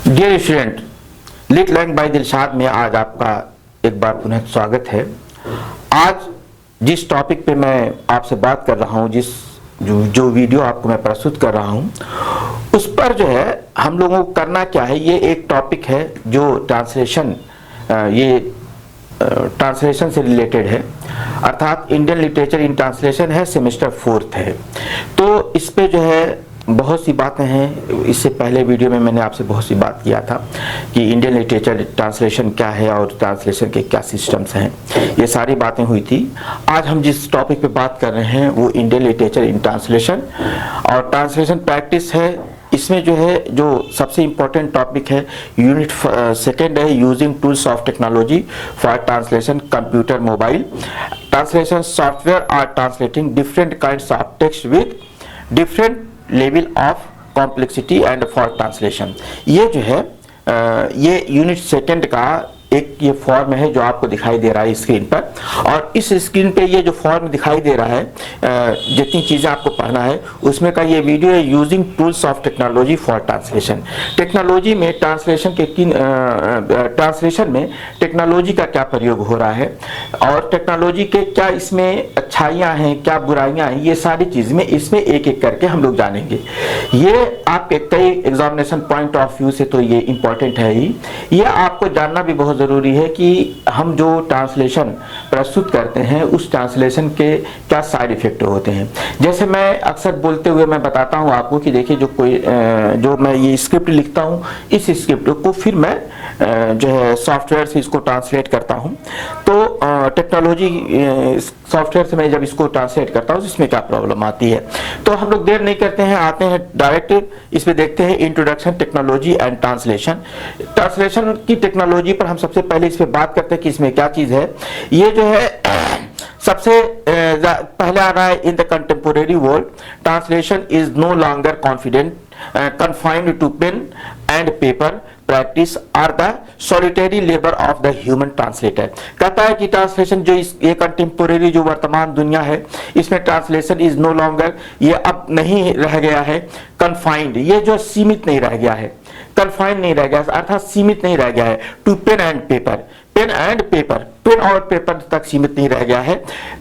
Dear student, lit learn by Dilshad में आज आपका एक बार पुनः स्वागत है। आज जिस टॉपिक पे मैं आपसे बात कर रहा हूँ, जो वीडियो आपको मैं प्रस्तुत कर रहा हूँ, उस पर जो है हम लोगों को करना क्या है, ये एक टॉपिक है जो ट्रांसलेशन से रिलेटेड है, अर्थात इंडियन लिटरेचर इन ट्रांसलेशन है, सेमेस्टर 4 है। तो इस पे जो है बहुत सी बातें हैं। इससे पहले वीडियो में मैंने आपसे बहुत सी बात किया था कि इंडियन लिटरेचर ट्रांसलेशन क्या है और ट्रांसलेशन के क्या सिस्टम्स हैं, ये सारी बातें हुई थी। आज हम जिस टॉपिक पे बात कर रहे हैं वो इंडियन लिटरेचर इन ट्रांसलेशन और ट्रांसलेशन प्रैक्टिस है। इसमें जो है जो सबसे इम्पोर्टेंट टॉपिक है यूनिट सेकेंड है, using tools of technology for translation computer mobile translation software or translating different kinds of text with different level of complexity and for translation. ये जो है ये यूनिट सेकेंड का एक ये फॉर्म है जो आपको दिखाई दे रहा है स्क्रीन पर, और इस स्क्रीन पे ये जो फॉर्म दिखाई दे रहा है, जितनी चीज़ें आपको पढ़ना है उसमें का ये वीडियो है, using tools of technology for translation. Technology में ट्रांसलेशन में टेक्नोलॉजी का क्या प्रयोग हो रहा है और टेक्नोलॉजी के क्या इसमें अच्छाइयाँ हैं, क्या बुराइयाँ हैं, ये सारी चीज़ में इसमें एक एक करके हम लोग जानेंगे। ये आपके कई एग्जामिनेशन पॉइंट ऑफ व्यू से तो ये इम्पोर्टेंट है ही, ये आपको जानना भी बहुत ज़रूरी है कि हम जो ट्रांसलेशन प्रस्तुत करते हैं उस ट्रांसलेशन के क्या साइड इफेक्ट होते हैं। जैसे मैं अक्सर बोलते हुए मैं बताता हूँ आपको कि देखिए जो मैं ये स्क्रिप्ट लिखता हूँ, इस स्क्रिप्ट को फिर मैं जो है सॉफ्टवेयर से इसको ट्रांसलेट करता हूँ। तो टेक्नोलॉजी सॉफ्टवेयर से मैं जब इसको ट्रांसलेट करता हूँ इसमें क्या प्रॉब्लम आती है। तो हम लोग देर नहीं करते हैं, आते हैं डायरेक्ट इसमें देखते हैं introduction technology and translation. Translation की टेक्नोलॉजी पर हम सबसे पहले इस पे बात करते हैं कि इसमें क्या चीज़ है। ये जो है सबसे पहले आ रहा है, in the contemporary world translation is no longer confident confined to pen and paper practice are the solitary labor of the human translator। कहता है कि ट्रांसलेशन जो ये कंटेम्पोरेरी जो वर्तमान दुनिया है इसमें ट्रांसलेशन इज नो लॉन्गर, ये अब नहीं रह गया है, कन्फाइंड, ये जो सीमित नहीं रह गया है, कन्फाइंड नहीं रह गया अर्थात सीमित नहीं रह गया है, to pen and paper, pen and paper, pen और पेपर तक सीमित नहीं रह गया है।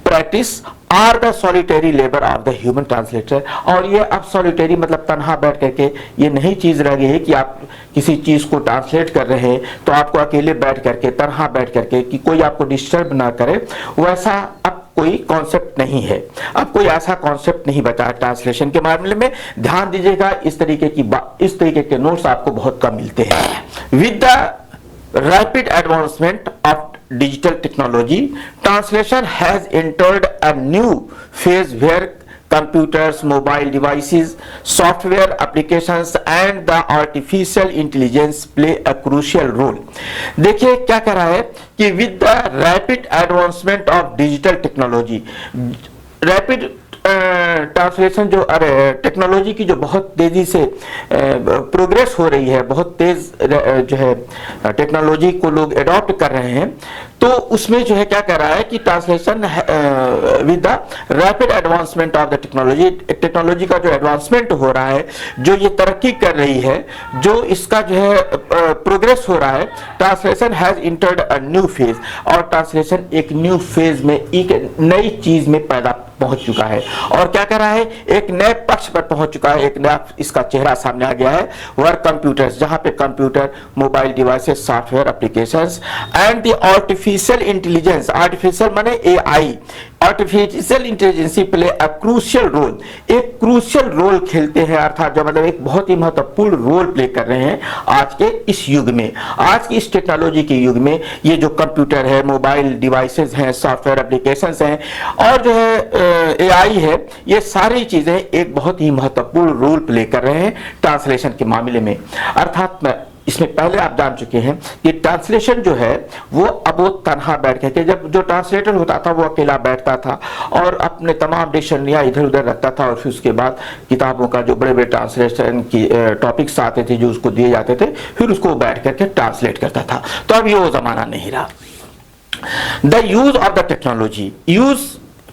Practice are the solitary labour of the human translator, और ये अब सॉलिटरी मतलब तनहा बैठ करके ये नहीं चीज रह गई है कि आप किसी चीज को ट्रांसलेट कर रहे हैं तो आपको अकेले बैठ करके तनहा बैठ करके कि कोई आपको डिस्टर्ब ना करे, वैसा अब कोई कॉन्सेप्ट नहीं है। अब कोई ऐसा कॉन्सेप्ट नहीं बचा ट्रांसलेशन के मामले में। ध्यान दीजिएगा, इस तरीके के नोट्स आपको बहुत कम मिलते हैं। With the rapid advancement of digital technology, translation has entered a new phase where computers, mobile devices, software applications and the artificial intelligence play a crucial role। देखिए क्या कह रहा है कि with the rapid advancement of digital technology, rapid translation जो technology की जो बहुत तेजी से प्रोग्रेस हो रही है, बहुत तेज जो है टेक्नोलॉजी को लोग एडॉप्ट कर रहे हैं, तो उसमें जो है क्या कर रहा है कि translation with the rapid advancement of the technology, technology का जो एडवांसमेंट हो रहा है, जो ये तरक्की कर रही है, जो इसका जो है प्रोग्रेस हो रहा है, translation has entered a new phase, और ट्रांसलेशन एक न्यू फेज में एक नई चीज में पहुंच चुका है। और क्या कर रहा है, एक नए पक्ष पर पहुंच चुका है, एक नया इसका चेहरा सामने आ गया है, वह कंप्यूटर्स, जहां पे computer, mobile devices, software applications and the artificial intelligence, artificial माने AI, artificial intelligence play a crucial role, एक क्रूशियल रोल खेलते हैं, अर्थात जो मतलब एक बहुत ही महत्वपूर्ण रोल प्ले कर रहे हैं आज के इस युग में, आज की इस टेक्नोलॉजी के युग में। ये जो कंप्यूटर है, मोबाइल डिवाइसेस हैं, सॉफ्टवेयर एप्लीकेशंस हैं और जो है एआई है, ये सारी चीजें एक बहुत ही महत्वपूर्ण रोल प्ले कर रहे हैं ट्रांसलेशन के मामले में। अर्थात इसमें पहले आप जान चुके हैं कि ट्रांसलेशन जो है वो अब वो तनहा बैठ के, जब जो ट्रांसलेटर होता था वो अकेला बैठता था और अपने तमाम डिक्शनरियाँ इधर उधर रखता था, और फिर उसके बाद किताबों का जो बड़े बड़े ट्रांसलेशन की टॉपिक्स आते थे जो उसको दिए जाते थे, फिर उसको बैठ करके ट्रांसलेट करता था। तो अब ये वो जमाना नहीं रहा। The use of the technology,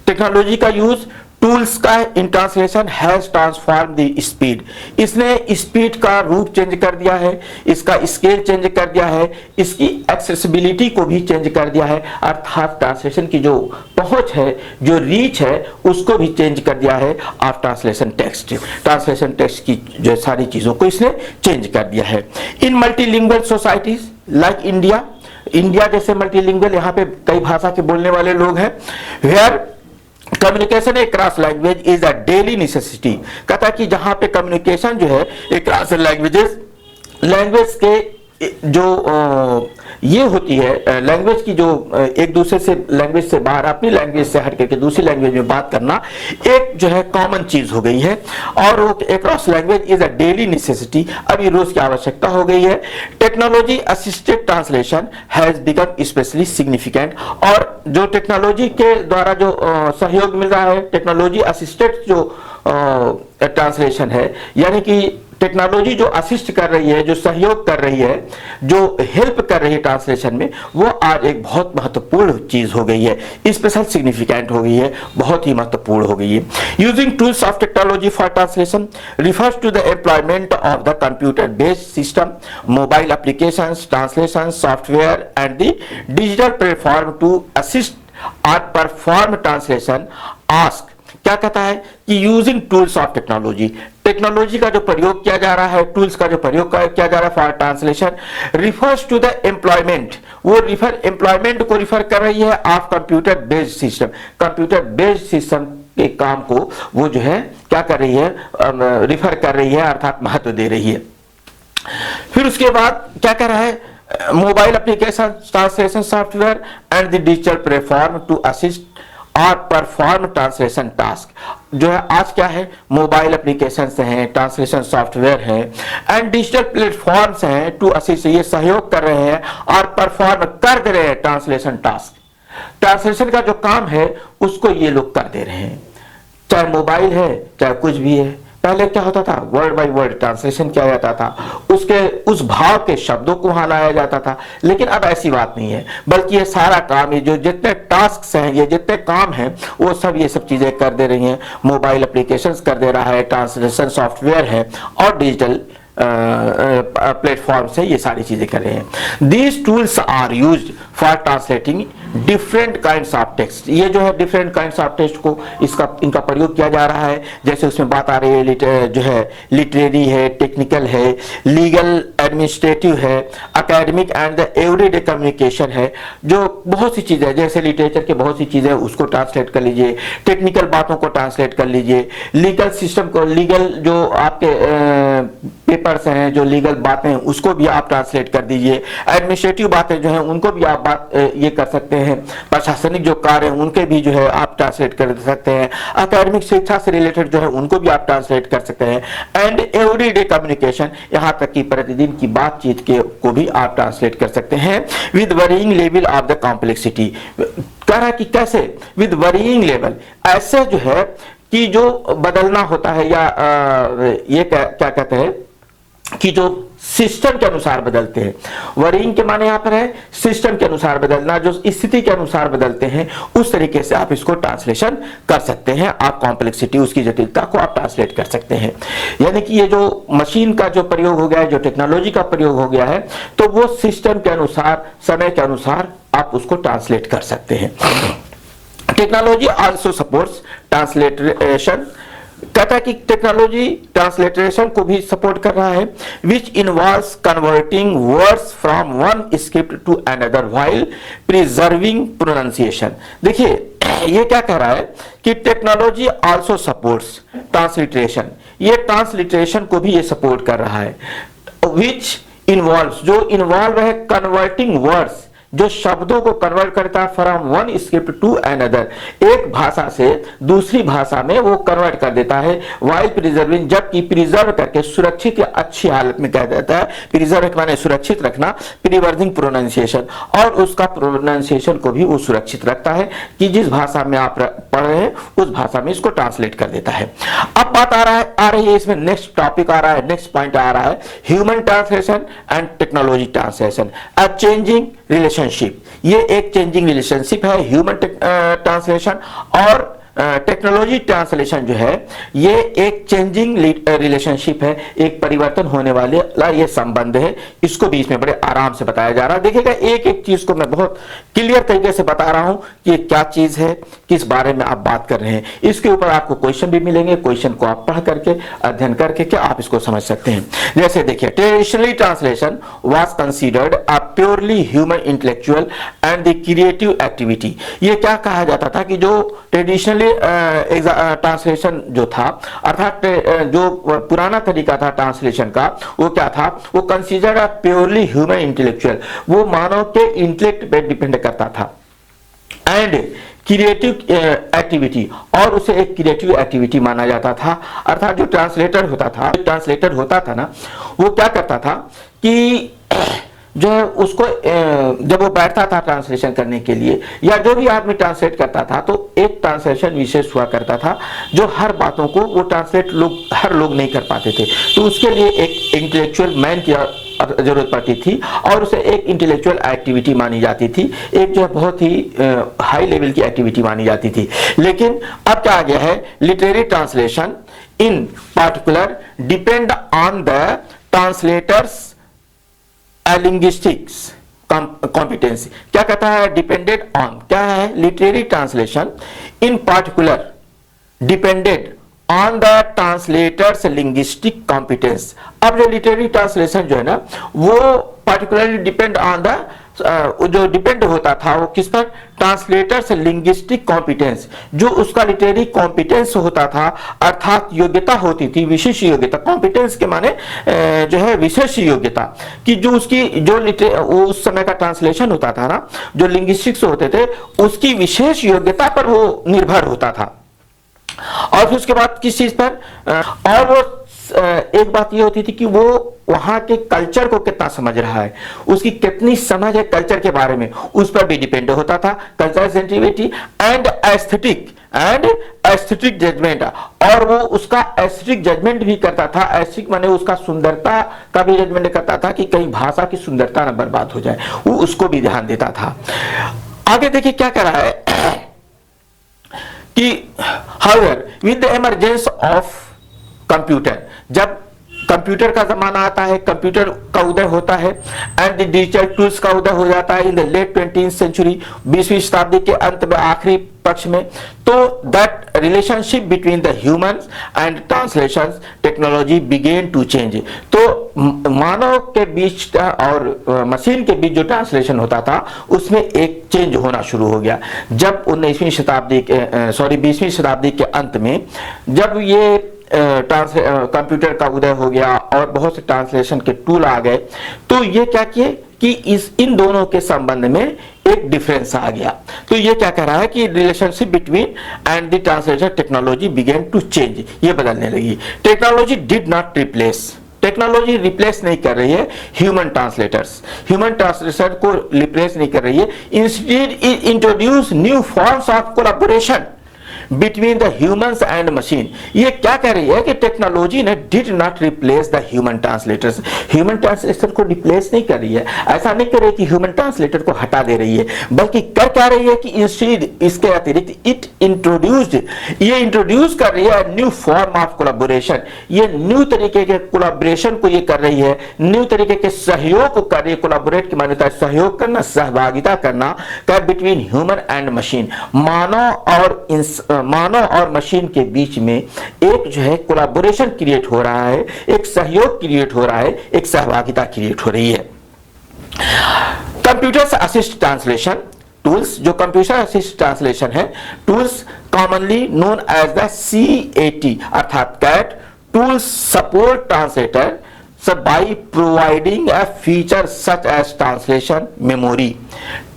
technology का यूज टूल्स का in translation has transform the speed, इसने स्पीड का रूप चेंज कर दिया है, इसका स्केल चेंज कर दिया है, इसकी एक्सेसिबिलिटी को भी चेंज कर दिया है, अर्थात ट्रांसलेशन की जो पहुंच है, जो रीच है, उसको भी चेंज कर दिया है of translation text. Translation text की जो सारी चीजों को इसने चेंज कर दिया है। In multilingual societies like India, India जैसे मल्टीलिंगुअल, यहाँ पे कई भाषा के बोलने वाले लोग हैं, where communication across language is a daily necessity, कहता है कि जहां पे कम्युनिकेशन जो है अक्रॉस लैंग्वेजेस, लैंग्वेज के जो ये होती है, लैंग्वेज की जो एक दूसरे से लैंग्वेज से बाहर अपनी लैंग्वेज से हट करके दूसरी लैंग्वेज में बात करना एक जो है कॉमन चीज हो गई है, और वो across language is a daily necessity, अब ये रोज की आवश्यकता हो गई है। Technology assisted translation has become specially significant, और जो टेक्नोलॉजी के द्वारा जो सहयोग मिल रहा है, टेक्नोलॉजी असिस्टेड जो ट्रांसलेशन है, यानी कि टेक्नोलॉजी जो असिस्ट कर रही है, जो सहयोग कर रही है, जो हेल्प कर रही है ट्रांसलेशन में, वो आज एक बहुत महत्वपूर्ण चीज हो गई है, स्पेशल सिग्निफिकेंट हो गई है, बहुत ही महत्वपूर्ण हो गई है। Using tools of technology for translation refers to the employment of the computer based system, mobile applications, translation software and the digital platform to assist और परफॉर्म ट्रांसलेशन। आस्क क्या कहता है कि using tools of technology, technology का जो प्रयोग किया जा रहा है, टूल्स का जो प्रयोग किया जा रहा है for translation, refers to the employment, वो एम्प्लॉयमेंट को रिफर कर रही है of computer based system, computer based system के काम को वो जो है क्या कर रही है, रिफर कर रही है, अर्थात महत्व दे रही है। फिर उसके बाद क्या कर रहा है, mobile application, translation software and the digital platform to assist और परफॉर्म ट्रांसलेशन टास्क, जो है आज क्या है, मोबाइल एप्लीकेशन हैं, ट्रांसलेशन सॉफ्टवेयर है एंड डिजिटल प्लेटफॉर्म्स हैं टू असिस्ट, ये सहयोग कर रहे हैं और परफॉर्म कर दे रहे हैं ट्रांसलेशन टास्क, ट्रांसलेशन का जो काम है उसको ये लोग कर दे रहे हैं, चाहे मोबाइल है चाहे कुछ भी है। पहले क्या होता था, वर्ड बाय वर्ड ट्रांसलेशन किया जाता था, उसके उस भाव के शब्दों को वहां लाया जाता था, लेकिन अब ऐसी बात नहीं है, बल्कि ये सारा काम, ये जो जितने टास्क हैं, ये जितने काम हैं, वो सब ये सब चीजें कर दे रही हैं, मोबाइल एप्लीकेशंस कर दे रहा है, ट्रांसलेशन सॉफ्टवेयर है और डिजिटल प्लेटफॉर्म से ये सारी चीजें कर रहे हैं। These tools are used for translating different kinds of text, ये जो है डिफरेंट काइंड्स ऑफ टेक्स्ट को इनका प्रयोग किया जा रहा है, जैसे उसमें बात आ रही है जो है लिटरेरी है, टेक्निकल है, लीगल, एडमिनिस्ट्रेटिव है, academic and the everyday communication है, जो बहुत सी चीजें हैं, जैसे लिटरेचर के बहुत सी चीजें उसको ट्रांसलेट कर लीजिए, टेक्निकल बातों को ट्रांसलेट कर लीजिए, लीगल सिस्टम को, लीगल जो आपके पेपर्स हैं, जो लीगल बातें हैं उसको भी आप ट्रांसलेट कर दीजिए, एडमिनिस्ट्रेटिव बातें जो हैं उनको भी आप बात ये कर सकते हैं, प्रशासनिक जो कार्य हैं उनके भी जो है आप ट्रांसलेट कर सकते हैं, एकेडमिक शिक्षा से रिलेटेड जो है उनको भी आप ट्रांसलेट कर सकते हैं, एंड एवरीडे कम्युनिकेशन, यहाँ तक कि प्रतिदिन की बातचीत के को भी आप ट्रांसलेट कर सकते हैं with varying level of the complexity. कह रहा है कि कैसे, विद वरीइंग लेवल, ऐसे जो है कि जो बदलना होता है, या ये क्या कहते हैं कि जो सिस्टम के अनुसार बदलते हैं, वरीइंग के माने यहाँ पर है सिस्टम के अनुसार बदलना, जो स्थिति के अनुसार बदलते हैं, उस तरीके से आप इसको ट्रांसलेशन कर सकते हैं, आप कॉम्प्लेक्सिटी, उसकी जटिलता को आप ट्रांसलेट कर सकते हैं। यानी कि ये जो मशीन का जो प्रयोग हो गया है, जो टेक्नोलॉजी का प्रयोग हो गया है, तो वो सिस्टम के अनुसार, समय के अनुसार आप उसको ट्रांसलेट कर सकते हैं। टेक्नोलॉजी आल्सो सपोर्ट्स ट्रांसलेशन, कहता है कि टेक्नोलॉजी ट्रांसलेटरेशन को भी सपोर्ट कर रहा है, which involves converting words from one script to another while preserving pronunciation. देखिए ये क्या कह रहा है कि टेक्नोलॉजी आल्सो सपोर्ट्स ट्रांसलिटरेशन, ये ट्रांसलिटरेशन को भी ये सपोर्ट कर रहा है, विच इन्वॉल्व्स, जो इन्वॉल्व है कन्वर्टिंग वर्ड्स, जो शब्दों को कन्वर्ट करता है from one script to another, एक भाषा से दूसरी भाषा में वो कन्वर्ट कर देता है, वाइल प्रिजर्विंग, जबकि प्रिजर्व करके सुरक्षित या अच्छी हालत में कह देता है, प्रिजर्व माने सुरक्षित रखना, प्रिवर्जिंग प्रोनाउंसिएशन, और उसका प्रोनाउंसिएशन को भी वो सुरक्षित रखता है कि जिस भाषा में आप पढ़ रहे हैं उस भाषा में इसको ट्रांसलेट कर देता है। अब बात आ रही है इसमें नेक्स्ट टॉपिक आ रहा है, नेक्स्ट पॉइंट आ रहा है, human translation and technology translation, a changing relationship. ये एक चेंजिंग रिलेशनशिप है ह्यूमन ट्रांसलेशन और टेक्नोलॉजी ट्रांसलेशन जो है ये एक चेंजिंग रिलेशनशिप है, एक परिवर्तन होने वाला ये संबंध है। इसको बीच में बड़े आराम से बताया जा रहा है। देखिएगा एक एक चीज को मैं बहुत क्लियर तरीके से बता रहा हूं कि ये क्या चीज है, किस बारे में आप बात कर रहे हैं। इसके ऊपर आपको क्वेश्चन भी मिलेंगे, क्वेश्चन को आप पढ़ करके अध्ययन करके क्या आप इसको समझ सकते हैं। जैसे देखिए, traditionally translation was considered a purely human intellectual and the creative activity. ये क्या कहा जाता था कि जो ट्रेडिशनली ट्रांसलेशन जो था, अर्थात जो पुराना तरीका था ट्रांसलेशन का, वो क्या था, वो considered a purely human intellectual, वो मानव के इंटेलेक्ट पे डिपेंड करता था, एंड क्रिएटिव एक्टिविटी, और उसे एक क्रिएटिव एक्टिविटी माना जाता था। अर्थात जो ट्रांसलेटर होता था ना, वो क्या करता था कि जो है उसको जब वो बैठता था ट्रांसलेशन करने के लिए, या जो भी आदमी ट्रांसलेट करता था, तो एक ट्रांसलेशन विशेष हुआ करता था जो हर बातों को वो ट्रांसलेट हर लोग नहीं कर पाते थे, तो उसके लिए एक इंटेलेक्चुअल मैन की जरूरत पड़ती थी, और उसे एक इंटेलेक्चुअल एक्टिविटी मानी जाती थी, एक जो है बहुत ही हाई लेवल की एक्टिविटी मानी जाती थी। लेकिन अब क्या आ गया है, literary translation in particular depend on the translators linguistics competency. क्या कहता है, डिपेंडेड ऑन, क्या है, literary translation in particular depended on the translators linguistic competence. अब जो लिटरेरी ट्रांसलेशन जो है ना, वो पार्टिकुलरली डिपेंड ऑन द, जो डिपेंड होता था वो किस पर, ट्रांसलेटर्स लिंग्विस्टिक कॉम्पिटेंस, जो उसका लिटरेरी कॉम्पिटेंस होता था, अर्थात योग्यता होती थी, विशेष योग्यता। कॉम्पिटेंस के माने जो है विशेष योग्यता, कि जो उसकी जो उस समय का ट्रांसलेशन होता था ना, जो लिंग्विस्टिक्स होते थे, उसकी विशेष योग्यता पर वो निर्भर होता था। और फिर उसके बाद किस चीज पर, और वो एक बात ये होती थी कि वो वहां के कल्चर को कितना समझ रहा है, उसकी कितनी समझ है कल्चर के बारे में, उस पर भी डिपेंड होता था। Cultural sensitivity and aesthetic judgement, और वो उसका एस्थेटिक जजमेंट भी करता था। एस्थेटिक माने उसका सुंदरता का भी जजमेंट करता था कि कहीं भाषा की सुंदरता न बर्बाद हो जाए, वो उसको भी ध्यान देता था। आगे देखिए क्या कर रहा है कि however with the emergence of computer, जब कंप्यूटर का जमाना आता है, कंप्यूटर का उदय होता है, एंड द डिजिटल टूल्स का उदय हो जाता है in the late 20th century, 20वीं शताब्दी के अंत में, आखिरी पक्ष में, तो that relationship between the humans and translation technology begin to change. तो मानव के बीच और मशीन के बीच जो ट्रांसलेशन होता था, उसमें एक चेंज होना शुरू हो गया। जब 20वीं शताब्दी के अंत में, जब ये कंप्यूटर का उदय हो गया और बहुत से ट्रांसलेशन के टूल आ गए, तो ये क्या किए कि इन दोनों के संबंध में एक डिफरेंस आ गया। तो ये क्या कह रहा है कि relationship between and the translation technology begin to change, ये बदलने लगी। Technology did not replace, technology replace नहीं कर रही है ह्यूमन ट्रांसलेटर को रिप्लेस नहीं कर रही है। Instead it introduce new forms of collaboration between the humans and machine. ये क्या कह रही है कि टेक्नोलॉजी ने did not replace the human translators, human translator को रिप्लेस नहीं कर रही है, ऐसा नहीं कर रही कि ह्यूमन ट्रांसलेटर को हटा दे रही है, बल्कि कर क्या रही है कि इंस्टेड, इसके अतिरिक्त इट इंट्रोड्यूस्ड, ये इंट्रोड्यूस कर रही है न्यू फॉर्म ऑफ कोलैबोरेशन, ये न्यू तरीके के कोलैबोरेशन को ये कर रही है, न्यू तरीके के सहयोग को कर रही है। कोलैबोरेट की मान्यता है सहयोग करना, सहभागिता करना, बिटवीन ह्यूमन एंड मशीन, मानव और मशीन के बीच में एक जो है कोलैबोरेशन क्रिएट हो रहा है, एक सहयोग क्रिएट हो रहा है, एक सहभागिता क्रिएट हो रही है। कंप्यूटर असिस्ट ट्रांसलेशन टूल्स, जो कंप्यूटर असिस्ट ट्रांसलेशन है tools, commonly known as the CAT अर्थात CAT tools, support translator by providing a feature such as translation memory,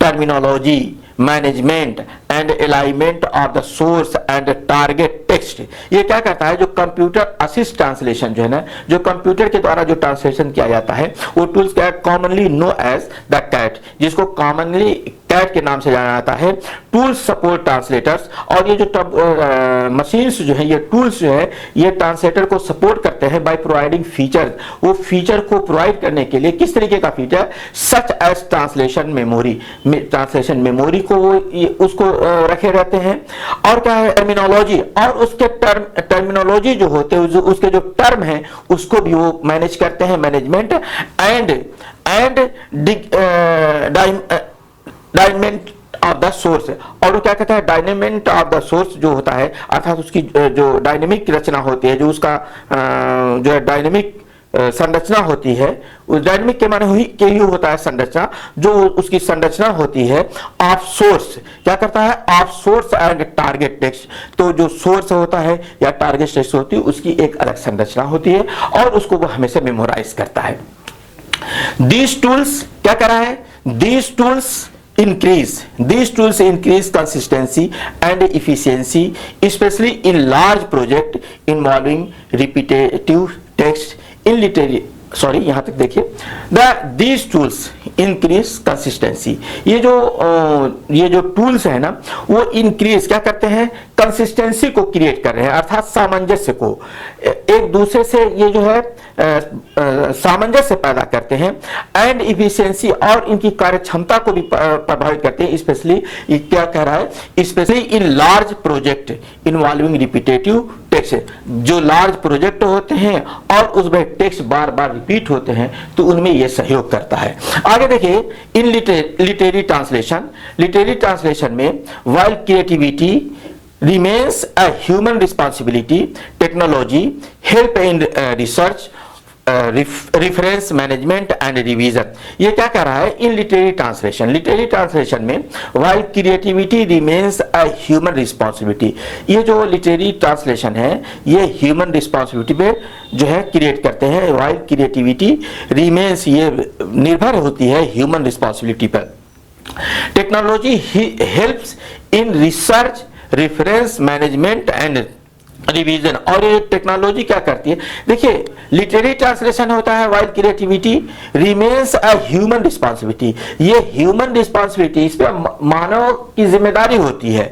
terminology management and alignment of the source and target text. ये क्या करता है, जो computer assist translation जो है ना, जो कंप्यूटर के द्वारा जो ट्रांसलेशन किया जाता है, वो टूल्स क्या है, commonly known as the CAT, जिसको कॉमनली टैट के नाम से जाना जाता है, टूल सपोर्ट ट्रांसलेटर्स। और ये जो मशीन्स जो है, ये टूल्स जो है, ये ट्रांसलेटर को सपोर्ट करते हैं बाय प्रोवाइडिंग फीचर। वो फीचर को प्रोवाइड करने के लिए किस तरीके का feature, such as translation memory, translation memory को वो उसको रखे रहते हैं। और क्या है, टर्मिनोलॉजी, और उसके टर्मिनोलॉजी जो होते हैं, उसके जो टर्म है उसको भी वो मैनेज करते हैं, मैनेजमेंट एंड डायमेंट ऑफ द सोर्स। और वो क्या कहता है, डायनेमेंट ऑफ द सोर्स जो होता है, अर्थात उसकी जो डायनेमिक रचना होती है, जो उसका जो है डायनेमिक संरचना होती है, उस डायनेमिक के माने के ही होता है संरचना, जो उसकी संरचना होती है ऑफ सोर्स। क्या करता है, of source and target text. तो जो सोर्स होता है या टारगेट टेक्स्ट होती है, उसकी एक अलग संरचना होती है और उसको वो हमेशा मेमोराइज करता है। These tools क्या कर रहा है, these tools increase consistency and efficiency, especially in large project involving repetitive text in literary, sorry यहां तक देखिए, these tools increase consistency। ये जो टूल्स है ना, वो इंक्रीज क्या करते हैं, कंसिस्टेंसी को क्रिएट कर रहे हैं, अर्थात सामंजस्य को एक दूसरे से ये जो है सामंजस्य पैदा करते हैं। एंड इफिशियंसी, और इनकी कार्यक्षमता को भी प्रभावित करते हैं। स्पेशली ये क्या कह रहा है, specially in large project involving repetitive text. जो लार्ज प्रोजेक्ट होते हैं और उसमें टेक्स्ट बार बार रिपीट होते हैं, तो उनमें यह सहयोग करता है। आगे देखिए, इन लिटरेरी ट्रांसलेशन में while creativity remains a human responsibility, technology help in research, reference management and revision। ये क्या कह रहा है, इन लिटरेरी ट्रांसलेशन में while creativity remains a human responsibility, ये जो लिटरेरी ट्रांसलेशन है ये ह्यूमन रिस्पॉन्सिबिलिटी पे जो है क्रिएट करते हैं। while creativity remains, ये निर्भर होती है ह्यूमन रिस्पॉन्सिबिलिटी पर। Technology helps in research, reference management and revision. और ये टेक्नोलॉजी क्या करती है, देखिए लिटरेरी ट्रांसलेशन होता है while creativity remains a human responsibility. ये ह्यूमन रिस्पॉन्सिबिलिटी, इस पर मानव की जिम्मेदारी होती है।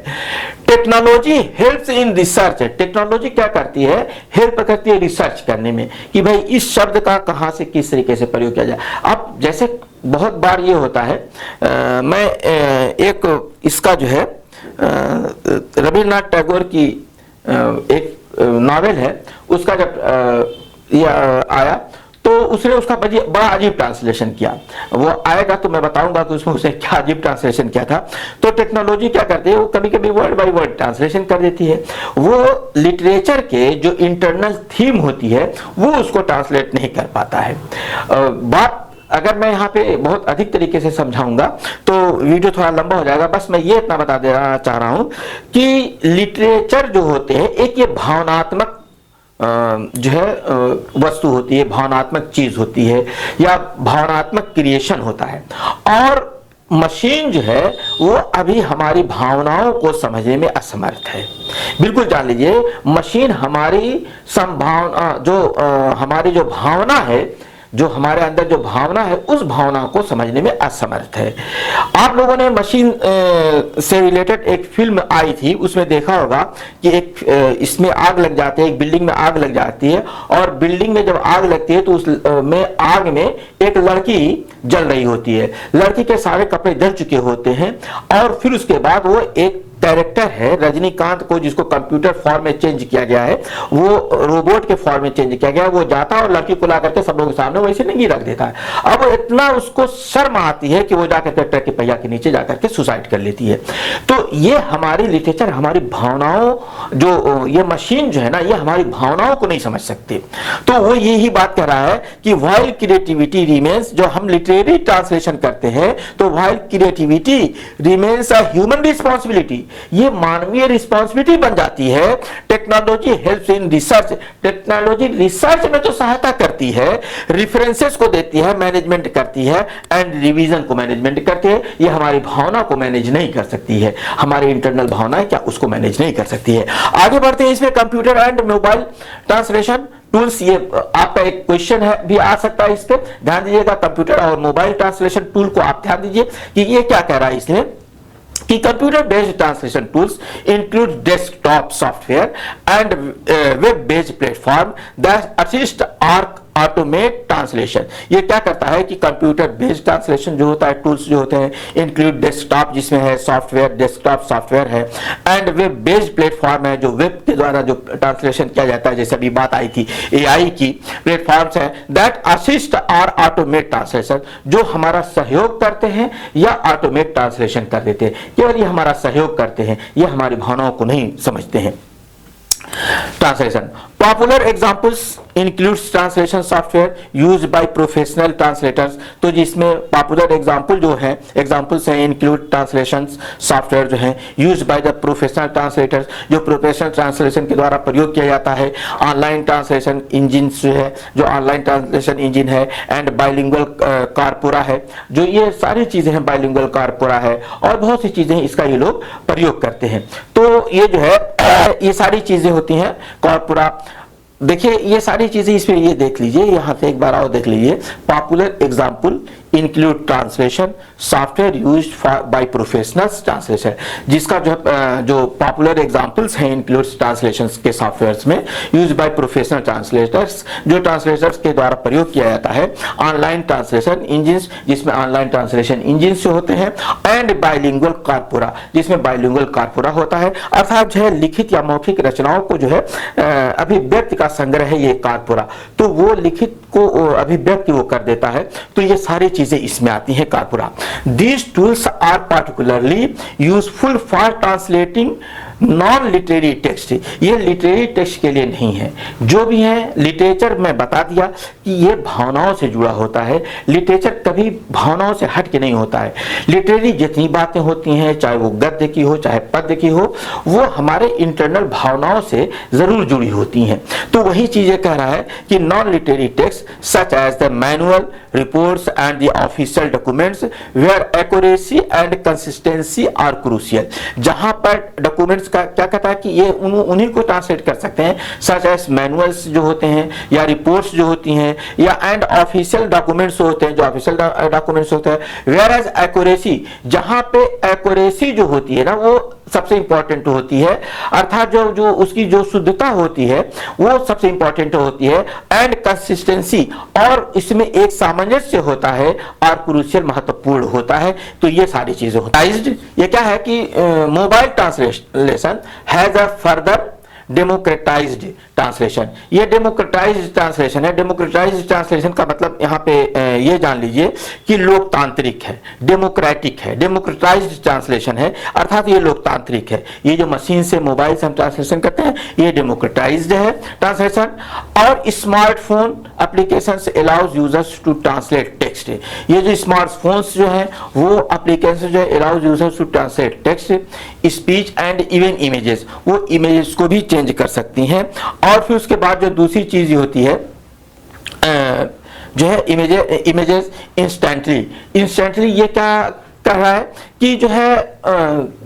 Technology helps in research, technology क्या करती है, हेल्प करती है रिसर्च करने में कि भाई इस शब्द का कहां से किस तरीके से प्रयोग किया जाए। अब जैसे बहुत बार ये होता है, मैं एक इसका जो है रविन्द्रनाथ टैगोर की एक नावल है, उसका जब यह आया तो उसने उसका बड़ा अजीब ट्रांसलेशन किया। वो आएगा तो मैं बताऊंगा कि उसमें उसने क्या अजीब ट्रांसलेशन किया था। तो टेक्नोलॉजी क्या करती है, वो कभी कभी वर्ड बाय वर्ड ट्रांसलेशन कर देती है। वो लिटरेचर के जो इंटरनल थीम होती है वो उसको ट्रांसलेट नहीं कर पाता है। बात अगर मैं यहाँ पे बहुत अधिक तरीके से समझाऊंगा तो वीडियो थोड़ा लंबा हो जाएगा। बस मैं ये इतना बता देना चाह रहा हूं कि लिटरेचर जो होते हैं, एक ये भावनात्मक जो है वस्तु होती है, भावनात्मक चीज होती है या भावनात्मक क्रिएशन होता है। और मशीन जो है वो अभी हमारी भावनाओं को समझने में असमर्थ है। बिल्कुल जान लीजिए, मशीन हमारी संभावना हमारी जो भावना है, जो हमारे अंदर जो भावना है, उस भावना को समझने में असमर्थ है। आप लोगों ने मशीन से रिलेटेड एक फिल्म आई थी, उसमें देखा होगा कि एक इसमें आग लग जाती है, एक बिल्डिंग में आग लग जाती है और बिल्डिंग में जब आग लगती है तो उस में आग में एक लड़की जल रही होती है। लड़की के सारे कपड़े जल चुके होते हैं और फिर उसके बाद वो एक कैरेक्टर है रजनीकांत को, जिसको कंप्यूटर फॉर्म में चेंज किया गया है, वो रोबोट के फॉर्म में चेंज किया गया है। वो जाता है और लड़की को ला करके सब लोगों के सामने वैसे नहीं रख देता है। अब इतना उसको शर्म आती है कि वो जाकर ट्रैक्टर के पहिया के नीचे जाकर के सुसाइड कर लेती है। तो ये हमारी लिटरेचर, हमारी भावनाओं, जो ये मशीन जो है ना, ये हमारी भावनाओं को नहीं समझ सकती। तो वो यही बात कह रहा है कि वाइल क्रिएटिविटी रिमेन्स, जो हम लिटरेरी ट्रांसलेशन करते हैं, तो while creativity remains a human responsibility, ये मानवीय रिस्पॉन्सिबिलिटी बन जाती है। Technology helps in research, technology research में जो सहायता करती है, रेफरेंसेस को देती है, मैनेजमेंट करती है एंड रिवीजन को मैनेजमेंट करती है। ये हमारी भावना को मैनेज नहीं कर सकती है, हमारी इंटरनल भावना है क्या, उसको मैनेज नहीं कर सकती है। आगे बढ़ते हैं इसमें computer and mobile translation. Tools, ये आपका एक क्वेश्चन है भी आ सकता है, इस पे ध्यान दीजिएगा। कंप्यूटर और मोबाइल ट्रांसलेशन टूल को आप ध्यान दीजिए कि ये क्या कह रहा है इसमें कि computer based translation tools include desktop software and web based platform that assist or automate translation. ये क्या करता है कि कंप्यूटर बेस्ड ट्रांसलेशन जो होता है, टूल्स जो होते हैं, इंक्लूड डेस्कटॉप जिसमें है सॉफ्टवेयर, डेस्कटॉप सॉफ्टवेयर है, एंड वेब बेस्ड प्लेटफॉर्म है जो वेब के द्वारा जो ट्रांसलेशन किया जाता है, जैसे अभी बात आई थी एआई की, प्लेटफॉर्म्स है दैट असिस्ट और ऑटोमेट ट्रांसलेशन, जो हमारा सहयोग करते हैं या ऑटोमेट ट्रांसलेशन कर देते हैं। केवल ये हमारा सहयोग करते हैं, ये हमारी भावनाओं को नहीं समझते हैं। Translation popular examples includes translation software used by professional translators. तो जिसमें पॉपुलर एग्जांपल जो है, एग्जांपल्स हैं इंक्लूड ट्रांसलेशन सॉफ्टवेयर जो है used by the professional translators, जो प्रोफेशनल ट्रांसलेशन के द्वारा प्रयोग किया जाता है। ऑनलाइन ट्रांसलेशन इंजिन जो है, जो ऑनलाइन ट्रांसलेशन इंजिन है, एंड बाइलिंगुअल कारपोरा है, जो ये सारी चीजें हैं, बाइलिंगुअल कारपोरा है और बहुत सी चीजें इसका ये लोग प्रयोग करते हैं। तो ये जो है ये सारी चीजें होती हैं कारपोरा। देखिए ये सारी चीजें इसमें ये देख लीजिए, यहां से एक बार और देख लीजिए। Popular example include translation software used by professionals translation, जिसका जो पॉपुलर एग्जांपल्स हैं इंक्लूड ट्रांसलेशन के सॉफ्टवेयर्स में यूज्ड बाय प्रोफेशनल ट्रांसलेटर्स, जो ट्रांसलेटर्स के द्वारा प्रयोग किया जाता है। ऑनलाइन ट्रांसलेशन इंजिन्स, जिसमें ऑनलाइन ट्रांसलेशन इंजिन्स जो होते हैं, एंड बाइलिंगुअल कारपोरा, जिसमें बाइलिंगुअल कारपोरा होता है, अर्थात जो है लिखित या मौखिक रचनाओं को जो है अभिव्यक्ति का संग्रह है ये कारपोरा, तो वो लिखित को अभिव्यक्ति वो कर देता है। तो ये सारी चीजें इसमें आती हैं कारपोरा। These tools are particularly useful for translating non literary text. ये लिटरेरी टेक्स्ट के लिए नहीं है, जो भी है लिटरेचर में बता दिया कि ये भावनाओं से जुड़ा होता है। लिटरेचर कभी भावनाओं से हट के नहीं होता है। लिटरेरी जितनी बातें होती हैं, चाहे वो गद्य की हो चाहे पद्य की हो, वो हमारे इंटरनल भावनाओं से जरूर जुड़ी होती हैं। तो वही चीजें कह रहा है कि non literary text such as the manual reports and the official documents where accuracy and consistency are crucial. जहां पर डॉक्यूमेंट्स का क्या कहता है कि ये उन्हीं को ट्रांसलेट कर सकते हैं, सच एज मैनुअल्स जो होते हैं या रिपोर्ट्स जो होती हैं, या एंड ऑफिशियल डॉक्यूमेंट्स होते हैं, जो ऑफिशियल डॉक्यूमेंट्स होते हैं। वेयर एज एक्यूरेसी, जहां पे एक्यूरेसी जो होती है ना वो सबसे इंपॉर्टेंट होती है, अर्थात जो उसकी जो शुद्धता होती है वो सबसे इंपॉर्टेंट होती है। एंड कंसिस्टेंसी, और इसमें एक सामंजस्य होता है और क्रूशियल महत्वपूर्ण होता है। तो ये सारी चीजें होती है। ये क्या है कि mobile translation has a further democratised translation. ये डेमोक्रेटाइज्ड ट्रांसलेशन है। डेमोक्रेटाइज्ड ट्रांसलेशन का मतलब यहाँ पे ये जान लीजिए कि लोकतांत्रिक है, डेमोक्रेटिक है, डेमोक्रेटाइज्ड ट्रांसलेशन है, अर्थात ये लोकतांत्रिक है। ये जो मशीन से मोबाइल से हम ट्रांसलेशन करते हैं ये डेमोक्रेटाइज्ड है ट्रांसलेशन। और smartphone applications allows users to translate text. ये जो स्मार्टफोन्स जो है वो एप्लीकेशन जो है allows users to translate text, speech and even images, वो इमेजेस को भी चेंज कर सकती हैं। और फिर उसके बाद जो दूसरी चीज होती है जो है इमेजेस इंस्टेंटली ये क्या कर रहा है कि जो है